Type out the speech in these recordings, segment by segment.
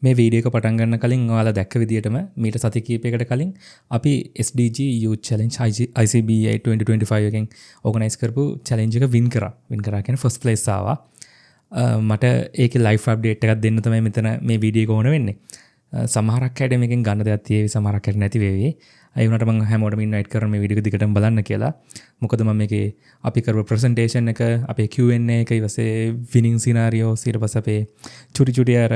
මේ වීඩියෝ එක පටන් ගන්න කලින් ඔයාලා දැක්ක විදිහටම මීට සති කිහිපයකට කලින් අපි SDG Youth Challenge ICBI 2025 එකෙන් ඕගනයිස් කරපු challenge එක වින් කරා. වින් කරා කියන්නේ first place ආවා. මට ඒකේ live update එකක් දෙන්න තමයි මෙතන මේ වීඩියෝ එක ඕන වෙන්නේ. සමහරක් අයට මේකෙන් ගන්න දෙයක් තියෙවි, සමහරක් අයට නැති වෙවි. ඒ වුණාට මම හැමෝටම ඉන්වයිට් කරන මේ වීඩියෝ එක දිගටම බලන්න කියලා. මොකද මම මේකේ අපි කරපු ප්‍රසන්ටේෂන් එක, අපේ Q&A එක, ඊපස්සේ winning scenarios, ඊට පස්සේ අපේ චුටි අර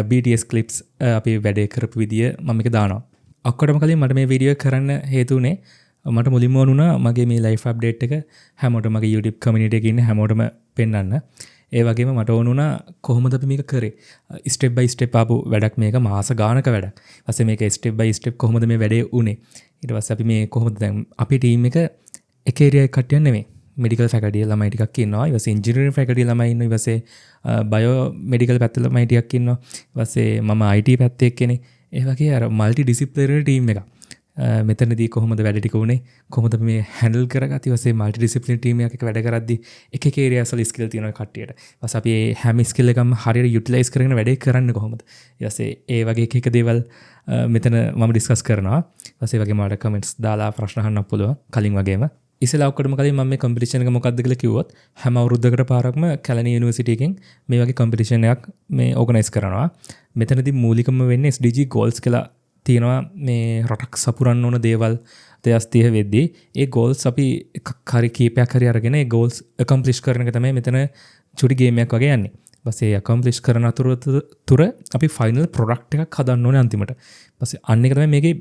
BTS clips අපි වැඩේ කරපු විදිය මම එක දානවා. ඔක්කොටම කලින් මට මේ වීඩියෝ කරන්න හේතු උනේ මට මුලින්ම වුණා මගේ මේ ලයිෆ් අප්ඩේට් එක හැමෝටම මගේ YouTube community එකේ ඉන්න හැමෝටම පෙන්වන්න. ඒ වගේම මට ඕන වුණා කොහොමද අපි මේක කරේ. ස්ටෙප් බයි ස්ටෙප් ආපු වැඩක් මේක මාස ගානක වැඩක්. ඊපස්සේ මේක ස්ටෙප් බයි ස්ටෙප් කොහොමද මේ වැඩේ උනේ. ඊට පස්සේ අපි මේ කොහොමද දැන් අපේ ටීම් එක එක ඒරියා එකක් කට්ටියක් නෙමෙයි. මෙඩිකල් ෆැකල්ටි ළමයි ටිකක් ඉන්නවා. ඊපස්සේ ඉන්ජිනියරින් ෆැකල්ටි ළමයි ඉන්නවා. ඊපස්සේ බයෝ මෙඩිකල් පැත්තේ ළමයි ටිකක් ඉන්නවා. ඊපස්සේ මම IT පැත්තේ එක්කෙනෙක්. ඒ වගේ අර মালටි ඩිසිප්ලිනරි ටීම් එකක්. මෙතනදී කොහොමද වැඩ ටික උනේ? කොහොමද මේ හැන්ඩල් කරගත්තේ? ඊපස්සේ মালටි ඩිසිප්ලිනරි ටීම් එකක් වැඩ කරද්දී එක එක ඒරියාස් වල ස්කිල් තියෙනවා කට්ටියට. ඊපස්සේ අපි මේ හැම ස්කිල් එකම හරියට යුටිලයිස් කරගෙන වැඩේ කරන්නේ කොහොමද? ඊපස්සේ ඒ වගේ එක එක දේවල් මෙතන මම ඩිස්කස් කරනවා. ඊපස්සේ වගේ මට කමෙන්ට්ස් දාලා ප්‍රශ්න අහන්න පුළුවන් කලින් වගේම. ඉස්සෙල්ලා ඔක්කොටම කලින් මම මේ කම්පිටිෂන් එක මොකක්ද කියලා කිව්වොත් හැම අවුරුද්දකට පාරක්ම කැලණි යුනිවර්සිටි එකෙන් මේ වගේ කම්පිටිෂන් එකක් මේ ඕගනයිස් කරනවා. මෙතනදී මූලිකම වෙන්නේ SDG goals කියලා තියෙනවා. මේ රටක් සපුරන්න ඕන දේවල් 2030 වෙද්දී ඒ goals අපි එකක් හරි කීපයක් හරි අරගෙන ඒ goals accomplish කරන එක තමයි මෙතන චුටි ගේම් එකක් වගේ යන්නේ. ඊපස්සේ accomplish කරන අතරතුර අපි final product එකක් හදන්න ඕනේ අන්තිමට. ඊපස්සේ අන්න එක තමයි මේකේ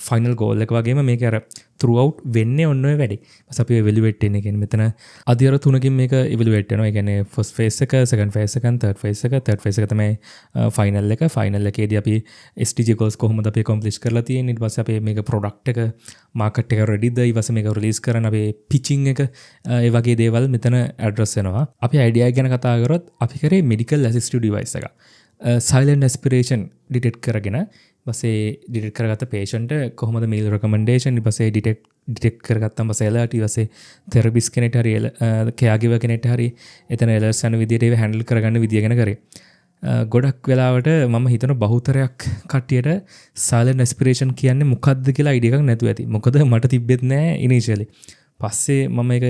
ෆයිනල් ගෝල් එක වගේම මේක අර throughout වෙන්නේ ඔන්න ඔය වැඩේ. ඊපස්සේ අපි evaluate වෙන්නේ කියන්නේ මෙතන අධ්‍යයන තුනකින් මේක evaluate වෙනවා. ඒ කියන්නේ first phase එක, second phase එක, third phase එක. third phase එක තමයි final එක. final එකේදී අපි SDG goals කොහොමද අපි accomplish කරලා තියෙන්නේ. ඊට පස්සේ අපි මේක product එක market එක ready ද, ඊට පස්සේ මේක release කරන්න අපි pitching එක ඒ වගේ දේවල් මෙතන address වෙනවා. අපි idea එක ගැන කතා කරොත් අපි කරේ medical assistive device එක. silent aspiration detect කරගෙන ඊපස්සේ ඩිටෙක්ට් කරගත්ත patient කොහොමද meal recommendation ඊපස්සේ ඩිටෙක්ට් කරගත්තම පස්සේ alert ඊපස්සේ therapist කෙනෙක්ට හරි caregiver කෙනෙක්ට හරි එතන alerts යන විදියට ඒව handle කරගන්න විදිය ගැන කරේ. ගොඩක් වෙලාවට මම හිතන බහුතරයක් කට්ටියට silent aspiration කියන්නේ මොකක්ද කියලා idea එකක් නැතුව ඇති. මොකද මට තිබෙත් නැහැ initially. පස්සේ මම ඒක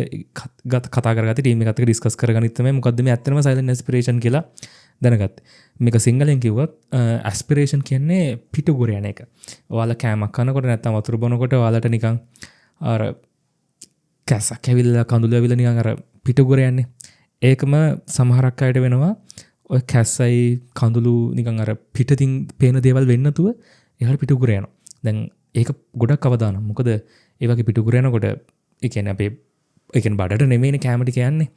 කතා කරගත්තේ ටීම් එකත් එක්ක ඩිස්කස් කරගනිත් තමයි මොකද්ද මේ ඇත්තටම silent aspiration කියලා දැනගත්තේ. මේක සිංහලෙන් කිව්වොත් ඇස්පිරේෂන් කියන්නේ පිටුගුර යන එක. ඔයාලා කෑමක් කනකොට නැත්නම් වතුර බොනකොට ඔයාලට නිකන් අර කැසක් ඇවිල්ලා කඳුළු ඇවිල්ලා නිකන් අර පිටුගුර යන්නේ. ඒකම සමහරක් අයට වෙනවා. ඔය කැස්සයි කඳුළු නිකන් අර පිටින් පේන දේවල් වෙන්නේ නැතුව එහාට පිටුගුර යනවා. දැන් ඒක ගොඩක් අවදානම්. මොකද ඒ වගේ පිටුගුර යනකොට ඒ කියන්නේ අපේ ඒ කියන්නේ බඩට නෙමෙයිනේ කැම ටික යන්නේ.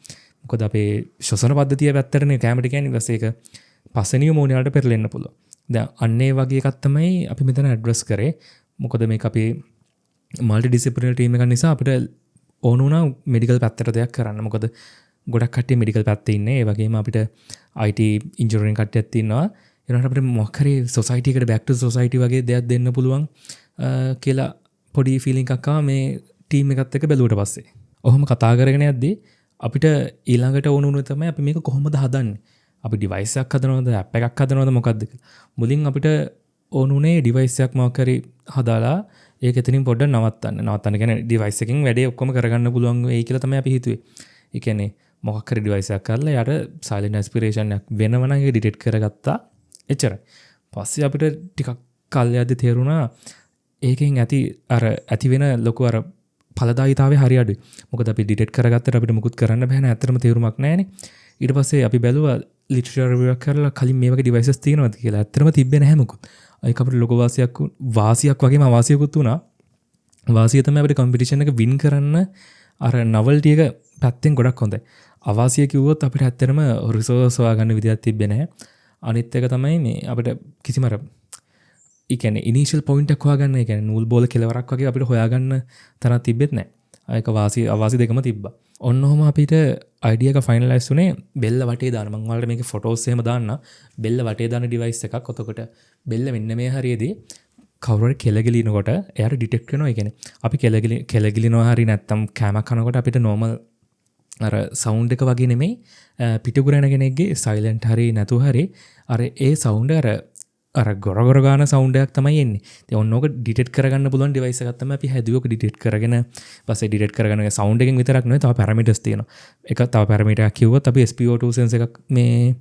මොකද අපේ ශ්වසන පද්ධතිය පැත්තටනේ කැම ටික යන්නේ. ඊපස්සේ ඒක පස්සනිය මෝනියාලට පෙරලෙන්න පුළුවන්. දැන් අන්න ඒ වගේ එකක් තමයි අපි මෙතන ඇඩ්‍රස් කරේ. මොකද මේක අපි মালටි ඩිසිප්ලිනරි ටීම් එකක් නිසා අපිට ඕන වුණා මෙඩිකල් පැත්තට දෙයක් කරන්න. මොකද ගොඩක් කට්ටිය මෙඩිකල් පැත්තේ ඉන්නේ. ඒ වගේම අපිට IT ඉන්ජිනියරින් කට්ටියක් ඉන්නවා. ඒනට අපිට මොකක් හරි සොසයිටි එකට බෑක් ටු සොසයිටි වගේ දෙයක් දෙන්න පුළුවන් කියලා පොඩි ෆීලිං එකක් ආවා මේ ටීම් එකත් එක්ක බැලුවට පස්සේ. ඔහොම කතා කරගෙන යද්දී අපිට ඊළඟට ඕන වුණේ තමයි අපි මේක කොහොමද හදන්නේ. අපි ඩිවයිස් එකක් හදනවද, ඇප් එකක් හදනවද මොකක්ද කියලා. මුලින් අපිට ඕන උනේ ඩිවයිස් එකක් මොකක් හරි හදාලා ඒක එතනින් පොඩ්ඩක් නවත්තන්න. නවත්තන්න කියන්නේ ඩිවයිස් එකකින් වැඩේ ඔක්කොම කරගන්න පුළුවන් වෙයි කියලා තමයි අපි හිතුවේ. ඒ කියන්නේ මොකක් හරි ඩිවයිස් එකක් කරලා යාට සයිලන්ට් ඇස්පිරේෂන් එකක් වෙනවනම් ඒක ඩිටෙක්ට් කරගත්තා. එච්චරයි. පස්සේ අපිට ටිකක් කල් යද්දි තේරුණා ඒකෙන් ඇති වෙන ලොකු අර ඵලදායීතාවය හරි අඩුයි. මොකද අපි ඩිටෙක්ට් කරගත්තට අපිට මුකුත් කරන්න බෑ නේ. ඇත්තටම තේරුමක් නැහැනේ. ඊට පස්සේ අපි බැලුවා ලිටරචර් රිවිව් එකක් කරලා කලින් මේ වගේ ඩිවයිසස් තියෙනවද කියලා. ඇත්තටම තිබ්බේ නැහැ මොකුත්. ඒක අපිට ලොකු වාසියක් වගේම අවාසියකුත් වුණා. වාසිය තමයි අපිට කම්පිටිෂන් එක වින් කරන්න අර නවල්ටි එක පැත්තෙන් ගොඩක් හොඳයි. අවාසිය කිව්වොත් අපිට ඇත්තටම රිසෝර්ස් හොයාගන්න විදියක් තිබ්බේ නැහැ. අනිත් එක තමයි මේ අපිට කිසිම අර ඒ කියන්නේ ඉනිෂියල් පොයින්ට් එකක් හොයාගන්න, ඒ කියන්නේ නූල් බෝල කෙලවරක් වගේ අපිට හොයාගන්න තරක් තිබෙත් නැහැ. ඒක අවාසි දෙකම තිබ්බා. ඔන්න ඔහම අපිට අයිඩියා එක ෆයිනලයිස් වුණේ බෙල්ල වටේ දාන. මම ඔයාලට මේකේ ෆොටෝස් එහෙම දාන්න. බෙල්ල වටේ දාන ඩිවයිස් එකක්. එතකොට බෙල්ල මෙන්න මේ හරියේදී කවුරු හරි කෙලගිලිනකොට එයාට ඩිටෙක්ට් වෙනවා. ඒ කියන්නේ අපි කෙලගිලිනවා හරි නැත්තම් කෑමක් කනකොට අපිට නෝමල් අර සවුන්ඩ් එක වගේ නෙමෙයි පිටුගුරන කෙනෙක්ගේ සයිලන්ට් හරි නැතුව හරි අර ඒ සවුන්ඩ් අර අර ගොරගොර ගාන සවුන්ඩයක් තමයි එන්නේ. ඉතින් ඔන්න ඕක ඩිටෙක්ට් කරගන්න පුළුවන් ඩිවයිස් එකක් තමයි අපි හැදුවේ. ඔක ඩිටෙක්ට් කරගෙන පස්සේ ඩිටෙක්ට් කරගෙන සවුන්ඩ් එකෙන් විතරක් නෙවෙයි තව පැරමීටර්ස් තියෙනවා. එක තව පැරමීටර් එකක් කිව්වොත් අපි SpO2 සෙන්ස් එකක් මේ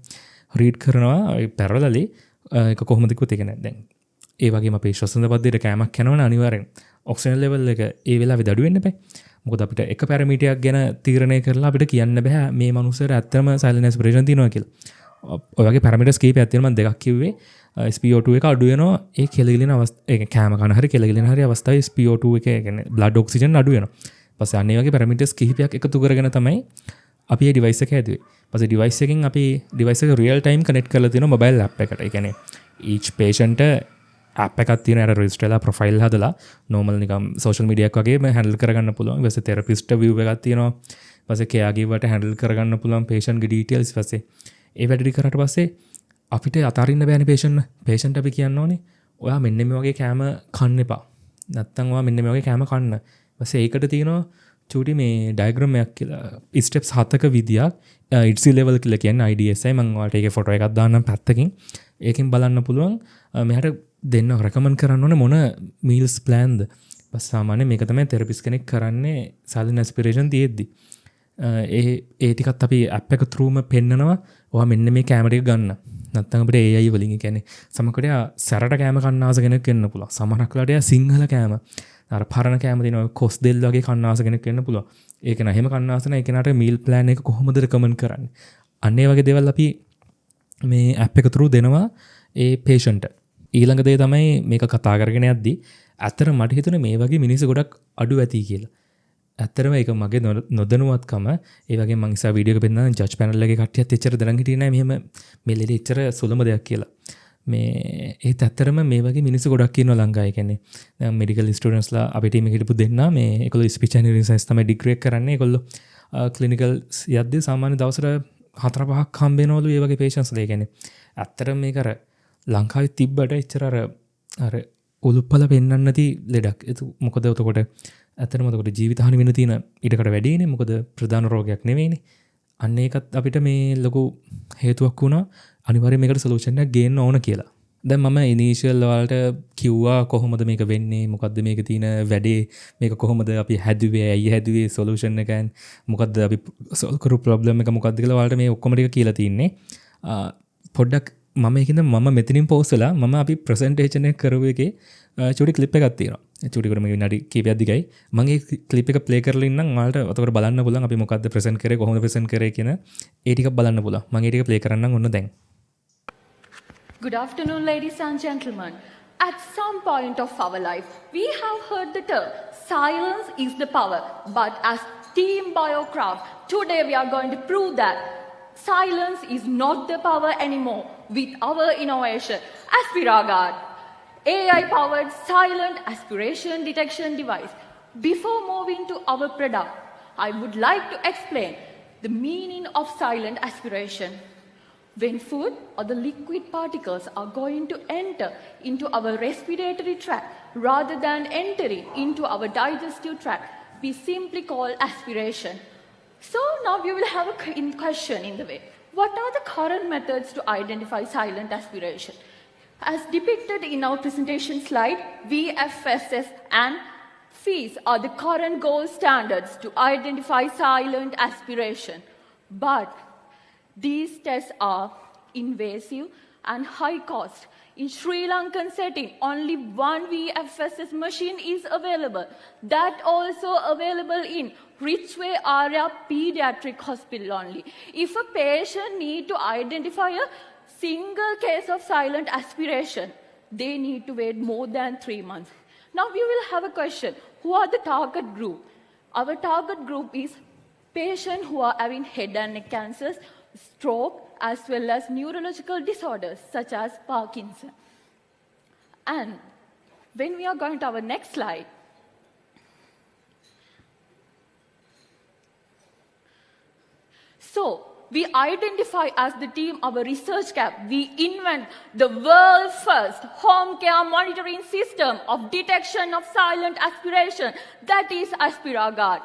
රීඩ් කරනවා පැරලලි ඒක කොහොමද කිව්වොත් ඒ කියන්නේ දැන් ඒ වගේම අපේ ශ්වසන පද්ධතියට කැමක් යනවනේ අනිවාර්යෙන් ඔක්සිජන් ලෙවල් එක ඒ වෙලාවේ දඩු වෙන්න බෑ. මොකද අපිට එක පැරමීටරයක් ගැන තීරණය කරලා අපිට කියන්න බෑ මේ මනුස්සයාට ඇත්තම සයිලන්ට් ඇස්පිරේෂන් තියෙනවා කියලා. ඔය වගේ පැරමීටර්ස් කීපයක් තියෙනවා මම දෙකක් කිව්වේ. SpO2 එක අඩු වෙනවා ඒ කෙලගිලින අවස්ථාවේ ඒ කැම කන හරි කෙලගිලින හරි අවස්ථාවේ SpO2 එක කියන්නේ බ්ලඩ් ඔක්සිජන් අඩු වෙනවා. පස්සේ අනේ වගේ පැරමීටර්ස් කිහිපයක් එකතු කරගෙන තමයි අපි මේ ඩිවයිස් එක හැදුවේ. පස්සේ ඩිවයිස් එකෙන් අපි ඩිවයිස් එක රියල් ටයිම් කනෙක්ට් කරලා තියෙනවා මොබයිල් ඇප් එකට. ඒ කියන්නේ each patient ඇප් එකක් තියෙන අර රෙජිස්ටර් වෙලා ප්‍රොෆයිල් හදලා නෝමල් නිකම් සෝෂල් මීඩියා එකක් වගේම හැන්ඩල් කරගන්න පුළුවන්. ඊට පස්සේ තෙරපිස්ට් view එකක් තියෙනවා. ඊට පස්සේ කෙයා ගිවර්ට හැන්ඩල් කරගන්න පුළුවන් patient ගේ details. ඊට පස්සේ ඒ වැඩ ටික කරාට පස්සේ අපිට අතාරින්න බෑනේ patient අපි කියන්න ඕනේ ඔයා මෙන්න මේ වගේ කෑම කන්න එපා. නැත්තම් ඔයා මෙන්න මේ වගේ කෑම කන්න. ඊට පස්සේ ඒකට තියෙනවා චූටි මේ ඩයග්‍රෑම් එකක් කියලා ස්ටෙප්ස් 7ක විදියක් IDSI level කියලා කියන්නේ IDSI මම ඔයාලට ඒකේ ෆොටෝ එකක් දාන්නම් පැත්තකින්. ඒකෙන් බලන්න පුළුවන් මෙහාට දෙන්න රෙකමන්ඩ් කරන්න ඕනේ මොන මීල්ස් ප්ලෑන්ද. බස් සාමාන්‍යයෙන් මේක තමයි තෙරපිස්ට් කෙනෙක් කරන්නේ සයිලන්ට් ඇස්පිරේෂන් තියෙද්දි. ඒ ටිකත් අපි ඇප් එක throughම පෙන්නනවා. ඔයා මෙන්න මේ කැම ටික ගන්න. නැත්තම් අපිට AI වලින් කියන්නේ සමහරකට සැරට කැම කන්න ආස කෙනෙක් වෙන්න පුළුවන්. සමහරකට සිංහල කැම අර පරණ කැම තියෙනවා කොස් දෙල් වගේ කන්න ආස කෙනෙක් වෙන්න පුළුවන්. ඒක නෑ එහෙම කන්න ආස නැහැ. ඒ කෙනාට මීල් ප්ලෑන් එක කොහොමද රෙකමන්ඩ් කරන්නේ. අන්න ඒ වගේ දේවල් අපි මේ ඇප් එක through දෙනවා ඒ patient. ඊළඟ දේ තමයි මේක කතා කරගෙන යද්දි ඇත්තට මට හිතුනේ මේ වගේ මිනිස්සු ගොඩක් අඩු ඇති කියලා. ඇත්තටම ඒක මගේ නොදැනුවත්කම. ඒ වගේ මම ඉස්සර වීඩියෝ එක පෙන්නන ජජ් පැනල් එකේ කට්ටියත් එච්චර දැනන් හිටියේ නෑ මෙහෙම මේ ලෙඩේ එච්චර සුළම දෙයක් කියලා. මේ ඒත් ඇත්තටම මේ වගේ මිනිස්සු ගොඩක් ඉන්නවා ලංකාවේ. කියන්නේ දැන් මෙඩිකල් ස්ටුඩන්ට්ස්ලා අපේ ටීම් එකේ හිටපු දෙන්නා මේ ඒගොල්ලෝ ස්පීච් ඇන්ඩ් රීඩින් සයන්ස් තමයි ඩිග්‍රී එක කරන්නේ. ඒගොල්ලෝ ක්ලිනිකල් යද්දී සාමාන්‍ය දවසට 4-5ක් හම්බ වෙනවලු ඒ වගේ පේෂන්ට්ස්ලා. ඒ කියන්නේ ඇත්තටම මේක අර ලංකාවේ තිබ්බට එච්චර අර උලුප්පල පෙන්වන්න නැති ලෙඩක්. ඒක මොකද එතකොට ඇත්තටම එතකොට ජීවිත හානි වෙන තියෙන ඊටකට වැඩිනේ. මොකද ප්‍රධාන රෝගයක් නෙවෙයිනේ. අන්න ඒකත් අපිට මේ ලොකු හේතුවක් වුණා. අනිවාර්යයෙන් මේකට සොලියුෂන් එකක් ගේන්න ඕන කියලා. දැන් මම ඉනිෂියල් වලට කිව්වා කොහොමද මේක වෙන්නේ, මොකද්ද මේක තියෙන වැඩේ, මේක කොහොමද අපි හැදුවේ, ඇයි හැදුවේ, සොලියුෂන් එකෙන් මොකද්ද අපි සෝල්ව් කරපු ප්‍රොබ්ලම් එක මොකද්ද කියලා වලට මේ ඔක්කොම ටික කියලා තින්නේ. පොඩ්ඩක් මම ඒකින්ද මම මෙතනින් පෝස්ට්ලා මම අපි ප්‍රසන්ටේෂන් එක කරුව එකේ චූටි ක්ලිප් එකක් තියෙනවා. චූටි කරම විනාඩි කීපයක් දිගයි. මම ඒ ක්ලිප් එක ප්ලේ කරලා ඉන්නම්. ඔයාලට ඔතකොට බලන්න පුළුවන් අපි මොකද්ද ප්‍රසන්ට් කරේ, කොහොමද ප්‍රසන්ට් කරේ කියන ඒ ටික බලන්න පුළුවන්. මම ඒ ටික ප්ලේ කරන්නම් ඔන්න දැන්. Good afternoon, ladies and gentlemen. At some point of our life, we have heard the term silence is the power. But as Team Biocraft, today we are going to prove that silence is not the power anymore with our innovation, AspiraGuard, AI-powered silent aspiration detection device. Before moving to our product, I would like to explain the meaning of silent aspiration. When food or the liquid particles are going to enter into our respiratory tract rather than entering into our digestive tract, we simply call aspiration. So now you will have a question in the way. What are the current methods to identify silent aspiration? As depicted in our presentation slide, VFSS and FEES are the current gold standards to identify silent aspiration. But these tests are invasive and high cost. In Sri Lankan setting, only one VFSS machine is available. That also available in Richway Area Pediatric Hospital only. If a patient need to identify a single case of silent aspiration, they need to wait more than 3 months. Now we will have a question. Who are the target group? Our target group is patients who are having head and neck cancers, stroke, as well as neurological disorders such as Parkinson. And when we are going to our next slide, so we identify as the team our research gap. We invent the world's first home care monitoring system of detection of silent aspiration, that is AspiraGuard.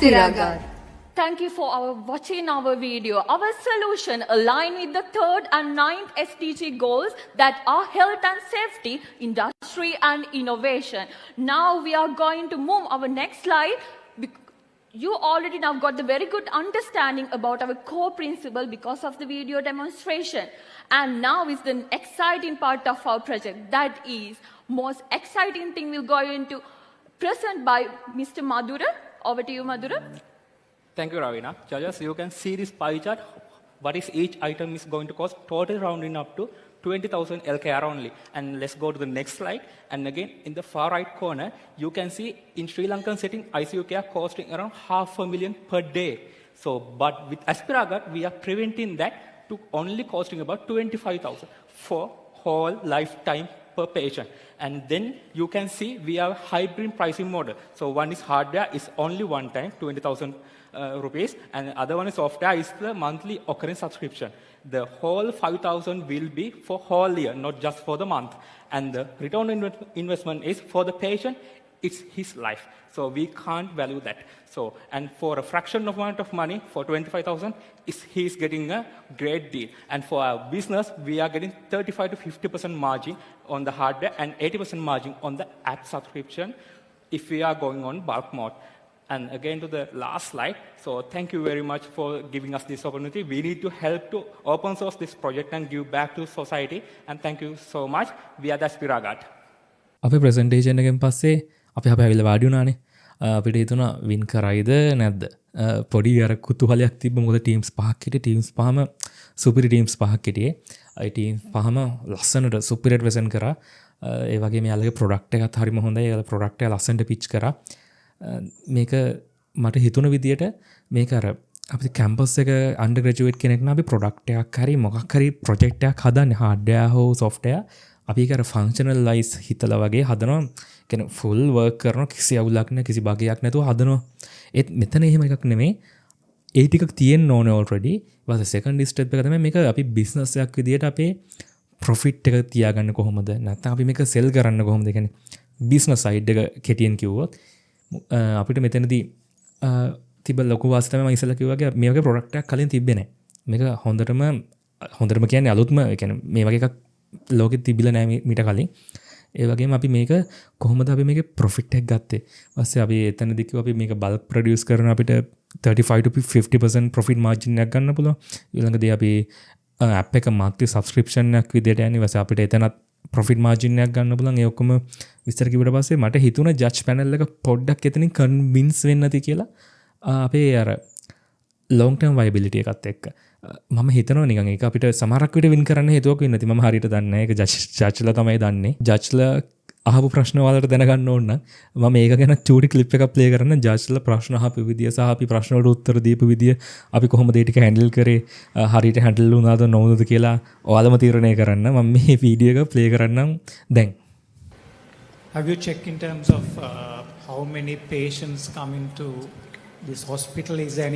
Aspiragar. Thank you for watching our video. Our solution align with the 3rd and 9th SDG goals that are health and safety, industry and innovation. Now we are going to move our next slide. You already now got the very good understanding about our core principle because of the video demonstration. And now is the exciting part of our project. That is most exciting thing we're going to present by Mr. Madhura. Over to you, Madhura. Thank you, Ravina. Judges, you can see this pie chart. What is each item is going to cost, total rounding up to 20,000 LKR only. And let's go to the next slide. And again, in the far right corner, you can see in Sri Lankan setting, ICU care costing around $500,000 per day. So, but with Aspiragat, we are preventing that to only costing about 25,000 for whole lifetime per patient. And then you can see we have hybrid pricing model. So one is hardware, is only one time, 20,000 rupees, and the other one is software, is the monthly occurring subscription. The whole 5,000 will be for whole year, not just for the month. And the return on investment is for the patient, it's his life. So we can't value that. So, and for a fraction of amount of money, for 25,000, he's getting a great deal. And for our business, we are getting 35 to 50% margin on the hardware and 80% margin on the app subscription if we are going on bulk mode. And again to the last slide. So thank you very much for giving us this opportunity. We need to help to open source this project and give back to society. And thank you so much. We are the Aspiragat. අපේ presentation එකෙන් පස්සේ අපි හැබැවිල වාඩි වුණානේ. අපිට හිතුණා win කරයිද නැද්ද. පොඩි අර කුතුහලයක් තිබ්බ මොකද ටීම්ස් පහක් හිටියේ. ටීම්ස් පහම සුපිරි ටීම්ස් පහක් හිටියේ. ඒ ටීම්ස් පහම ලස්සනට සුපිරියට ප්‍රසන්ට් කරා. ඒ වගේම යාළුවගේ ප්‍රොඩක්ට් එකත් හරිම හොඳයි. යාළුවා ප්‍රොඩක්ට් එක ලස්සනට පිච් කරා. මේක මට හිතුන විදියට මේක අර අපි කැම්පස් එක අන්ඩර්ග්‍රැජුවේට් කෙනෙක් නම් අපි ප්‍රොඩක්ට් එකක් හරි මොකක් හරි ප්‍රොජෙක්ට් එකක් හදන්නේ හાર્ඩ්වෙයාර් හෝ සොෆ්ට්වෙයාර් අපි ඒක අර ෆන්ක්ෂනලයිස් හිතලා වගේ හදනවා කියන්නේ ෆුල් වර්ක් කරනවා කිසි අවුලක් නැහැ කිසි බගයක් නැතුව හදනවා ඒත් මෙතන එහෙම එකක් නෙමෙයි ඒ ටිකක් තියෙන්න ඕනේ ඔල්රෙඩි ඊට සෙකන්ඩ් ස්ටෙප් එක තමයි මේක අපි බිස්නස් එකක් විදියට අපේ ප්‍රොෆිට් එක තියාගන්න කොහොමද නැත්නම් අපි මේක සෙල් කරන්න කොහොමද කියන්නේ බිස්නස් සයිඩ් එක කෙටියෙන් කිව්වොත් අපිට මෙතනදී තිබ ලොකු වාස්තම ඉස්සලා කිව්වාගේ මේ වගේ ප්‍රොඩක්ට් එකක් කලින් තිබ්බේ නැහැ. මේක හොඳටම කියන්නේ අලුත්ම කියන්නේ මේ වගේ එකක් ලෝකෙ තිබිලා නැහැ මීට කලින්. ඒ වගේම අපි මේක කොහොමද අපි මේකේ ප්‍රොෆිට් එක ගත්තේ? ඊපස්සේ අපි එතනදී කිව්වා අපි මේක බල්ක් ප්‍රොඩියුස් කරන අපිට 35 to 50% ප්‍රොෆිට් මාර්ජින් එකක් ගන්න පුළුවන්. ඊළඟදී අපි ඇප් එක monthly subscription එකක් විදියට යන්නේ. ඊපස්සේ අපිට එතනත් ප්‍රොෆිට් මාර්ජින් එකක් ගන්න පුළුවන්. ඒ ඔක්කොම විස්තර කිව්වට පස්සේ මට හිතුණා ජජ් පැනල් එක පොඩ්ඩක් එතනින් කන්වින්ස් වෙන්න නැති කියලා. අපේ අර long term viability එකත් එක්ක මම හිතනවා නිකන් ඒක අපිට සමහරක් විට වින් කරන්න හේතුවක් වෙන්නේ නැති. මම හරියට දන්නේ නැහැ. ඒක ජජ්ලා තමයි දන්නේ. ජජ්ලා අහපු ප්‍රශ්න වලට දැනගන්න ඕන නම් මම මේක ගැන චූටි ක්ලිප් එකක් ප්ලේ කරන්න. ජජ්ලා ප්‍රශ්න අහපු විදිය සහ අපි ප්‍රශ්න වලට උත්තර දීපු විදිය අපි කොහොමද ඒ ටික හැන්ඩල් කරේ හරියට හැන්ඩල් වුණාද නොවුනද කියලා ඔයාලම තීරණය කරන්න. මම මේ වීඩියෝ එක ප්ලේ කරන්නම් දැන්. Have you checked in terms of how many patients come into this hospital? Is there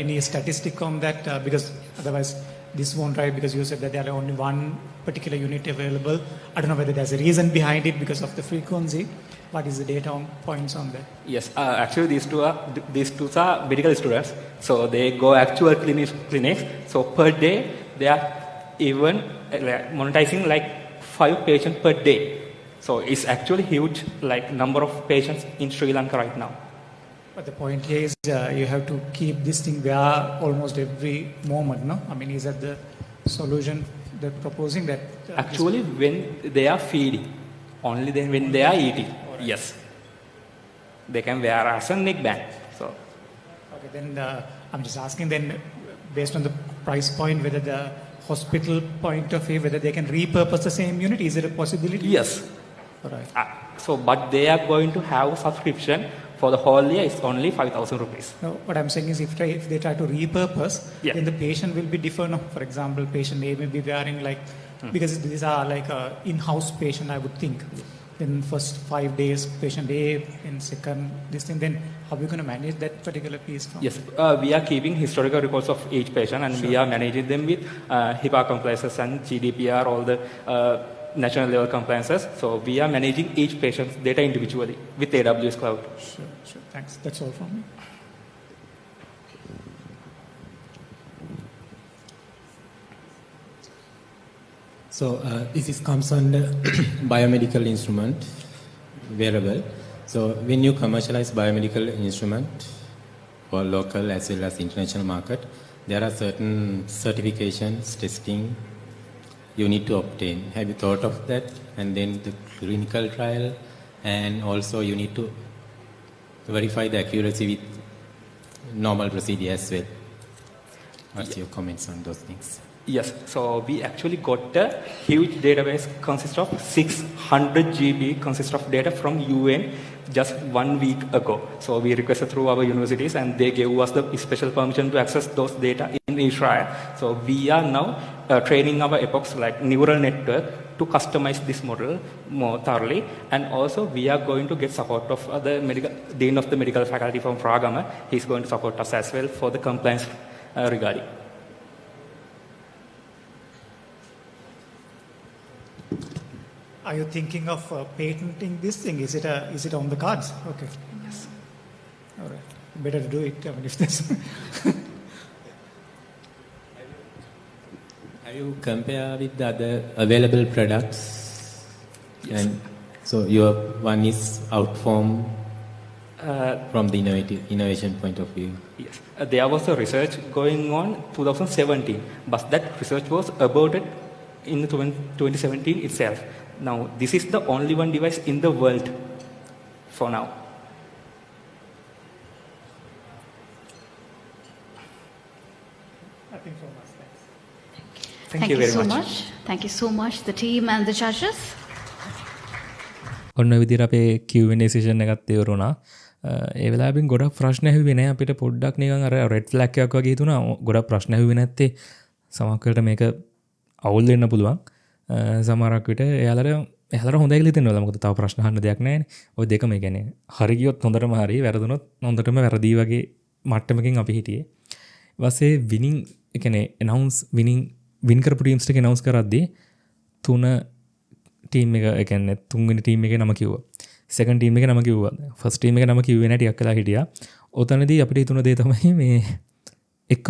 any statistic on that? Because otherwise this won't drive, because you said that there are only one particular unit available. I don't know whether there's a reason behind it because of the frequency. What is the data on points on that? Yes, actually these two are medical students. So they go actual clinics. So per day they are even monetizing like 5 patients per day. So it's actually huge, like number of patients in Sri Lanka right now. But the point here is you have to keep this thing there almost every moment, no? I mean, is that the solution they're proposing that? Actually, when they are feeding, only then when they are eating, yes. They can wear as a neckband. So. Okay, then I'm just asking then, based on the price point, whether the hospital point of view, whether they can repurpose the same unit, is it a possibility? Yes. All right. So, but they are going to have a subscription for the whole year. It's only 5,000 rupees. No, what I'm saying is if they try to repurpose, then the patient will be different. No? For example, patient A may be wearing like, because these are like in-house patient, I would think. In first 5 days, patient A, in second, this thing, then how are we going to manage that particular piece? Yes, we are keeping historical records of each patient, and we are managing them with HIPAA compliances and GDPR, all the national level compliances. So we are managing each patient's data individually with AWS Cloud. Sure. Thanks. That's all from me. So this comes under biomedical instrument, wearable. So when you commercialize biomedical instrument for local as well as international market, there are certain certifications, testing you need to obtain. Have you thought of that? And then the clinical trial, and also you need to verify the accuracy with normal procedure as well. What's your comments on those things? Yes, so we actually got a huge database consist of 600 GB consist of data from UN just 1 week ago. So we requested through our universities and they gave us the special permission to access those data in Israel. So we are now training our epochs like neural network to customize this model more thoroughly, and also we are going to get support of the dean of the medical faculty from Fragama. He's going to support us as well for the compliance regarding. Are you thinking of patenting this thing? Is it on the cards? Okay. Yes. All right. Better to do it. I mean, if there's Have you compared with the other available products? Yes. And so your one is outformed from the innovation point of view. Yes, there was a research going on 2017, but that research was aborted in 2017 itself. Now, this is the only one device in the world for now. nothing from us. Thanks. Thank you very so much. much. Thank you so much, the team and the judges. ඔන්න විදිහට අපේ Q&A session එකත් ඉවරුණා. ඒ වෙලාවෙන් ගොඩක් ප්‍රශ්න ඇහුවේ නැහැ අපිට පොඩ්ඩක් නිකන් අර රෙඩ් ෆ්ලැග් එකක් වගේ හිතුණා. ගොඩක් ප්‍රශ්න ඇහුවේ නැත්තේ සමහරක් වෙලට මේක අවුල් වෙන්න පුළුවන්. සමහරක් විට එයාලට හොඳයි කියලා හිතෙනවා. මොකද තව ප්‍රශ්න අහන්න දෙයක් නැහැනේ. ওই දෙකම කියන්නේ හරි ගියොත් හොඳටම හරි, වැරදුනොත් හොඳටම වැරදි වගේ මට්ටමකින් අපි හිටියේ. ඊපස්සේ විනින් ඒ කියන්නේ announce වින් කරපු ටීම්ස් ටික announce කරද්දී තුන ටීම් එක ඒ කියන්නේ තුන්වෙනි ටීම් එකේ නම කිව්වා. සෙකන්ඩ් ටීම් එකේ නම කිව්වා. ෆස්ට් ටීම් එකේ නම කිව්වේ නැහැ ටිකක් වෙලා හිටියා. ඔතනදී අපිට හිතුණ දේ තමයි මේ එක්ක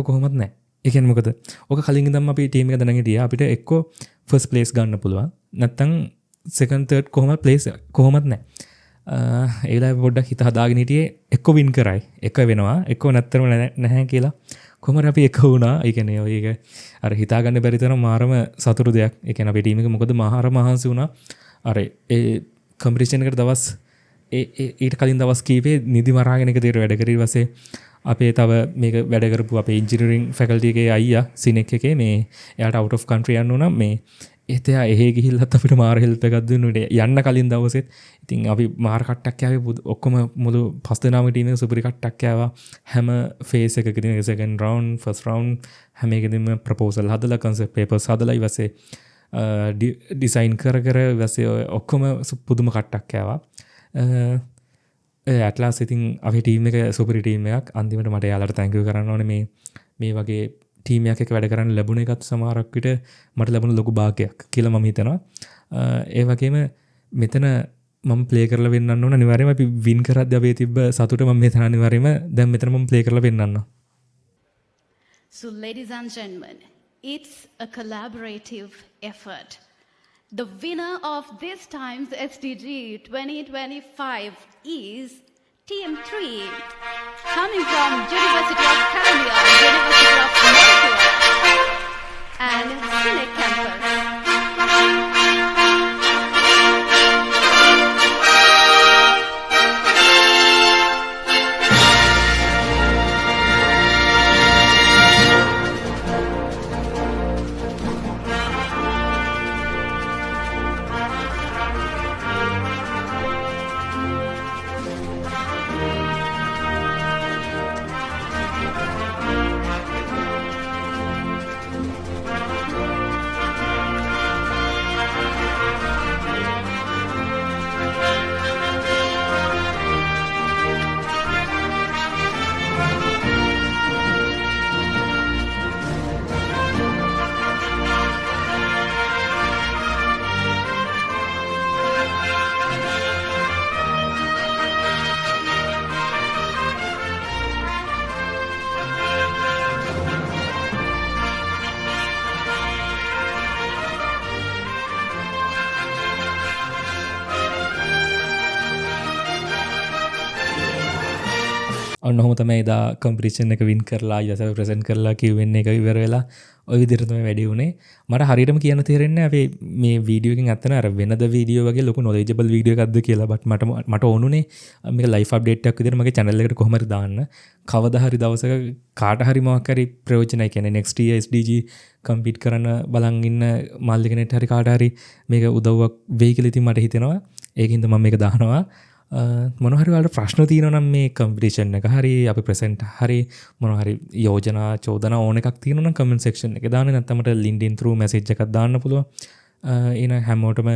කොහොමත් නැහැ. ඒ කියන්නේ මොකද? ඔක කලින් ඉඳන්ම අපි ටීම් එක දැනගෙන හිටියා. අපිට එක්ක ෆස්ට් ප්ලේස් ගන්න පුළුවන්. නැත්තම් සෙකන්ඩ් තර්ඩ් කොහොමත් ප්ලේස් කොහොමත් නැහැ. ඒ වෙලාවේ පොඩ්ඩක් හිත හදාගෙන හිටියේ එක්ක වින් කරයි. එක වෙනවා. එක්ක නැත්තරම නැහැ කියලා. කොහොමද අපි එක වුණා. ඒ කියන්නේ ඔය එක අර හිතා ගන්න බැරි තරම් මාරම සතුටු දෙයක්. ඒ කියන්නේ අපේ ටීම් එක මොකද මහාර මහන්සි වුණා. අර ඒ කම්පිටිෂන් එකට දවස් ඊට කලින් දවස් කීපේ නිදි මරාගෙන එක දේට වැඩ කරේ ඊපස්සේ අපේ තව මේක වැඩ කරපු අපේ ඉන්ජිනියරින් ෆැකල්ටි එකේ අයියා සිනෙක් එකේ මේ එයාට අවුට් ඔෆ් කන්ට්‍රි යන්න උනා මේ එතයා එහෙ ගිහිල්ලත් අපිට මාර හෙල්ප් එකක් දුන්නුනේ යන්න කලින් දවසෙත් ඉතින් අපි මාර කට්ටක් ආවේ ඔක්කොම මුළු පස් දෙනාම ටීම් එක සුපිරි කට්ටක් ආවා හැම ෆේස් එකකදීම සෙකන්ඩ් රවුන්ඩ් ෆස්ට් රවුන්ඩ් හැම එකදීම ප්‍රොපෝසල් හදලා කන්සෙප්ට් පේපර්ස් හදලා ඊවසේ ඩිසයින් කර ඊවසේ ඔක්කොම පුදුම කට්ටක් ආවා ඇට්ලාස් ඉතින් අපේ ටීම් එක සුපිරි ටීම් එකක් අන්තිමට මට යාළුවට තැන්ක් යූ කරන්න ඕනේ මේ වගේ ටීම් එකක් එක්ක වැඩ කරන්න ලැබුණ එකත් සමහරක් විට මට ලැබුණ ලොකු භාගයක් කියලා මම හිතනවා. ඒ වගේම මෙතන මම ප්ලේ කරලා වෙන්නන්න ඕන අනිවාර්යයෙන්ම අපි වින් කරද්දී අපේ තිබ්බ සතුට මම මෙතන අනිවාර්යයෙන්ම දැන් මෙතන මම ප්ලේ කරලා වෙන්නන්න. So ladies and gentlemen, it's a collaborative effort. The winner of this time's SDG 2025 is Team 3, coming from University of Columbia, University of Montreal, and Sinek Campus. ඔන්න ඔහොම තමයි එදා කම්පිටිෂන් එක වින් කරලා ඊට ප්‍රසන්ට් කරලා Q&A එක ඉවර වෙලා ওই විදිහට තමයි වැඩි වුණේ. මට හරියටම කියන්න තේරෙන්නේ අපි මේ වීඩියෝ එකෙන් අත්තන අර වෙනද වීඩියෝ වගේ ලොකු knowledgeable වීඩියෝ එකක්ද කියලා. බට් මට ඕනුනේ මේක ලයිෆ් අප්ඩේට් එකක් විදිහට මගේ channel එකට කොහොම හරි දාන්න. කවදා හරි දවසක කාට හරි මොකක් හරි ප්‍රයෝජනයි කියන්නේ next year SDG කම්පීට් කරන්න බලන් ඉන්න මල්ලි කෙනෙක්ට හරි කාට හරි මේක උදව්වක් වෙයි කියලා ඉතින් මට හිතෙනවා. ඒකින්ද මම මේක දානවා. මොනහරි වලට ප්‍රශ්න තියෙනවා නම් මේ කම්පිටිෂන් එක හරි අපි ප්‍රසන්ට් හරි මොනහරි යෝජනා චෝදනා ඕන එකක් තියෙනවා නම් කමෙන්ට් සෙක්ෂන් එකේ දාන්න. නැත්නම් මට LinkedIn through message එකක් දාන්න පුළුවන්. එන හැමෝටම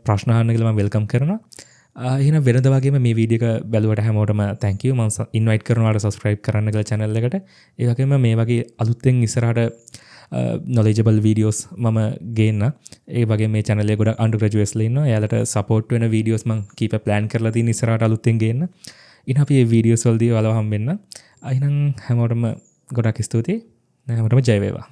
ප්‍රශ්න අහන්න කියලා මම වෙල්කම් කරනවා. එහෙනම් වෙනද වගේම මේ වීඩියෝ එක බැලුවට හැමෝටම thank you. මම ඉන්වයිට් කරනවා ඔයාලට subscribe කරන්න කියලා channel එකට. ඒ වගේම මේ වගේ අලුතෙන් ඉස්සරහට knowledgeable videos මම ගේන්න. ඒ වගේ මේ channel එකේ ගොඩක් undergraduates ලා ඉන්නවා. එයාලට support වෙන videos මම කීප plan කරලා තියෙන ඉස්සරහට අලුතෙන් ගේන්න. ඉතින් අපි මේ videos වලදී ඔයාලව හම්බෙන්න. එහෙනම් හැමෝටම ගොඩක් ස්තුතියි. හැමෝටම ජය වේවා.